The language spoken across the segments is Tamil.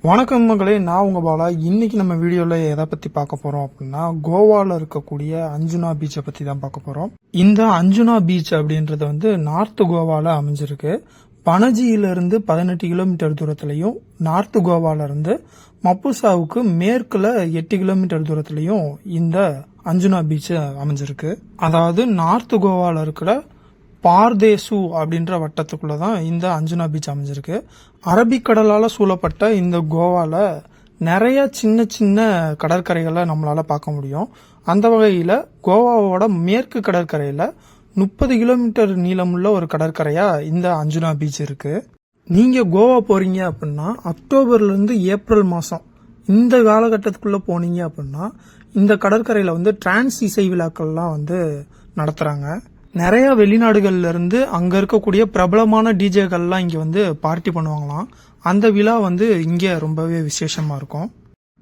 வணக்கம் மகளே, நான் உங்க பாலா. இன்னைக்கு நம்ம வீடியோல எதை பத்தி பார்க்க போறோம் அப்படின்னா, கோவால இருக்கக்கூடிய அஞ்சுனா பீச்சை பத்தி தான் பார்க்க போறோம். இந்த அஞ்சுனா பீச் அப்படின்றது நார்த் கோவால அமைஞ்சிருக்கு. பனஜியில இருந்து 18 கிலோமீட்டர் தூரத்திலையும், நார்த் கோவால இருந்து மப்புசாவுக்கு மேற்குல 8 கிலோமீட்டர் தூரத்திலையும் இந்த அஞ்சுனா பீச் அமைஞ்சிருக்கு. அதாவது நார்த் கோவால இருக்கிற பார்தேசு அப்படின்ற வட்டத்துக்குள்ளதான் இந்த அஞ்சுனா பீச் அமைஞ்சிருக்கு. அரபிக்கடலால சூழப்பட்ட இந்த கோவால நிறைய சின்ன சின்ன கடற்கரைகளை நம்மளால பார்க்க முடியும். அந்த வகையில கோவாவோட மேற்கு கடற்கரையில 30 கிலோமீட்டர் நீளமுள்ள ஒரு கடற்கரையா இந்த அஞ்சுனா பீச் இருக்கு. நீங்க கோவா போறீங்க அப்படின்னா அக்டோபர்ல இருந்து ஏப்ரல் மாசம் இந்த காலகட்டத்துக்குள்ள போனீங்க அப்படின்னா இந்த கடற்கரையில டிரான்ஸ் இசை விழாக்கள்லாம் நடத்துறாங்க. நிறைய வெளிநாடுகள்ல இருந்து அங்க இருக்கக்கூடிய பிரபலமான டிஜேக்கள்லாம் இங்க பார்ட்டி பண்ணுவாங்களாம். அந்த விழா இங்க ரொம்பவே விசேஷமா இருக்கும்.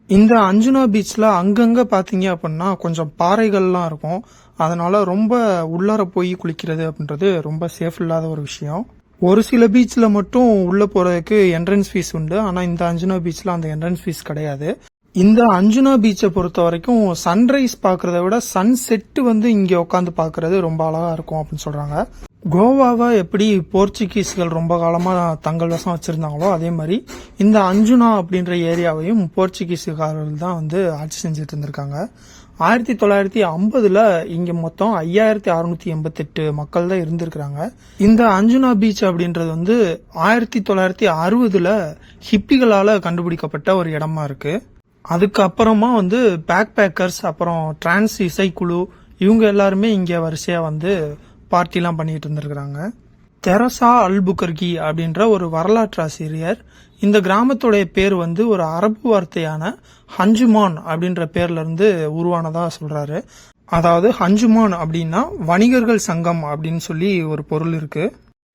இந்த அஞ்சுனா பீச்ல அங்கங்க பாத்தீங்க அப்படின்னா கொஞ்சம் பாறைகள்லாம் இருக்கும். அதனால ரொம்ப உள்ளார போய் குளிக்கிறது அப்படின்றது ரொம்ப சேஃப் இல்லாத ஒரு விஷயம். ஒரு சில பீச்ல மட்டும் உள்ள போறதுக்கு என்ட்ரன்ஸ் ஃபீஸ் உண்டு. ஆனா இந்த அஞ்சுனா பீச்ல அந்த என்ட்ரன்ஸ் ஃபீஸ் கிடையாது. இந்த அஞ்சுனா பீச்சை பொறுத்த வரைக்கும் சன்ரைஸ் பாக்குறத விட சன் செட் இங்க உட்காந்து பாக்குறது ரொம்ப அழகா இருக்கும் அப்படின்னு சொல்றாங்க. கோவாவை எப்படி போர்ச்சுகீஸ்கள் ரொம்ப காலமா தங்கள் வசம் வச்சிருந்தாங்களோ அதே மாதிரி இந்த அஞ்சுனா அப்படின்ற ஏரியாவையும் போர்ச்சுகீஸ்காரர்கள் தான் ஆட்சி செஞ்சுட்டு இருந்திருக்காங்க. 1950ல இங்க மொத்தம் 5688 மக்கள் தான் இருந்திருக்கிறாங்க. இந்த அஞ்சுனா பீச் அப்படின்றது 1960ல ஹிப்பிகளால கண்டுபிடிக்கப்பட்ட ஒரு இடமா இருக்கு. அதுக்கப்புறமா பேக் பேக்கர்ஸ், அப்புறம் டிரான்ஸ் இசைக்குழு, இவங்க எல்லாருமே இங்க வரிசையா பார்ட்டிலாம் பண்ணிட்டு இருந்திருக்கிறாங்க. தெரசா அல்புகர்கி அப்படின்ற ஒரு வரலாற்று ஆசிரியர் இந்த கிராமத்துடைய பேர் ஒரு அரபு வார்த்தையான ஹஞ்சுமான் அப்படின்ற பேர்ல இருந்து உருவானதா சொல்றாரு. அதாவது ஹஞ்சுமான் அப்படின்னா வணிகர்கள் சங்கம் அப்படின்னு சொல்லி ஒரு பொருள் இருக்கு.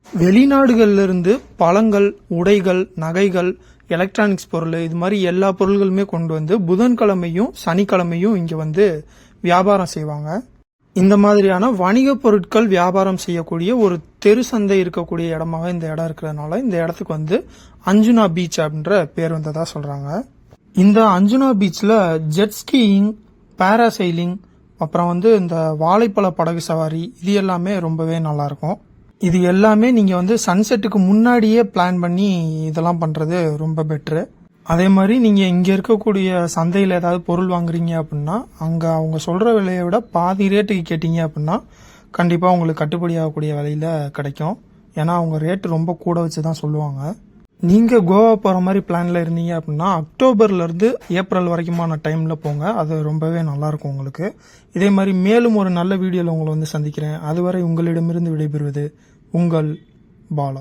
வெளிநாடுகள்ல இருந்து பழங்கள், உடைகள், நகைகள், எலக்ட்ரானிக்ஸ் பொருள், இது மாதிரி எல்லா பொருள்களுமே கொண்டு புதன்கிழமையும் சனிக்கிழமையும் இங்க வியாபாரம் செய்வாங்க. இந்த மாதிரியான வணிக பொருட்கள் வியாபாரம் செய்யக்கூடிய ஒரு தெரு சந்தை இருக்கக்கூடிய இடமாக இந்த இடம் இருக்கிறதுனால இந்த இடத்துக்கு அஞ்சுனா பீச் அப்படின்ற பேர் வந்ததா சொல்றாங்க. இந்த அஞ்சுனா பீச்ல ஜெட் ஸ்கீயிங், பாராசைலிங், அப்புறம் இந்த வாழைப்பழ படகு சவாரி, இது எல்லாமே ரொம்பவே நல்லா இருக்கும். இது எல்லாமே நீங்க சன்செட்டுக்கு முன்னாடியே பிளான் பண்ணி இதெல்லாம் பண்றது ரொம்ப பெட்ரு. அதே மாதிரி நீங்க இங்க இருக்கக்கூடிய சந்தையில ஏதாவது பொருள் வாங்குறீங்க அப்படின்னா அங்க அவங்க சொல்ற விலையை விட பாதி ரேட்டுக்கு கேட்டீங்க அப்படின்னா கண்டிப்பா உங்களுக்கு கட்டுப்படி ஆகக்கூடிய விலையில கிடைக்கும். ஏன்னா அவங்க ரேட்டு ரொம்ப கூட வச்சுதான் சொல்லுவாங்க. நீங்க கோவா போற மாதிரி பிளான்ல இருந்தீங்க அப்படின்னா அக்டோபர்ல இருந்து ஏப்ரல் வரைக்குமான டைம்ல போங்க. அது ரொம்பவே நல்லா இருக்கும் உங்களுக்கு. இதே மாதிரி மேலும் ஒரு நல்ல வீடியோல உங்களை சந்திக்கிறேன். அதுவரை உங்களிடமிருந்து விடைபெறுவது உங்கள் பாலா.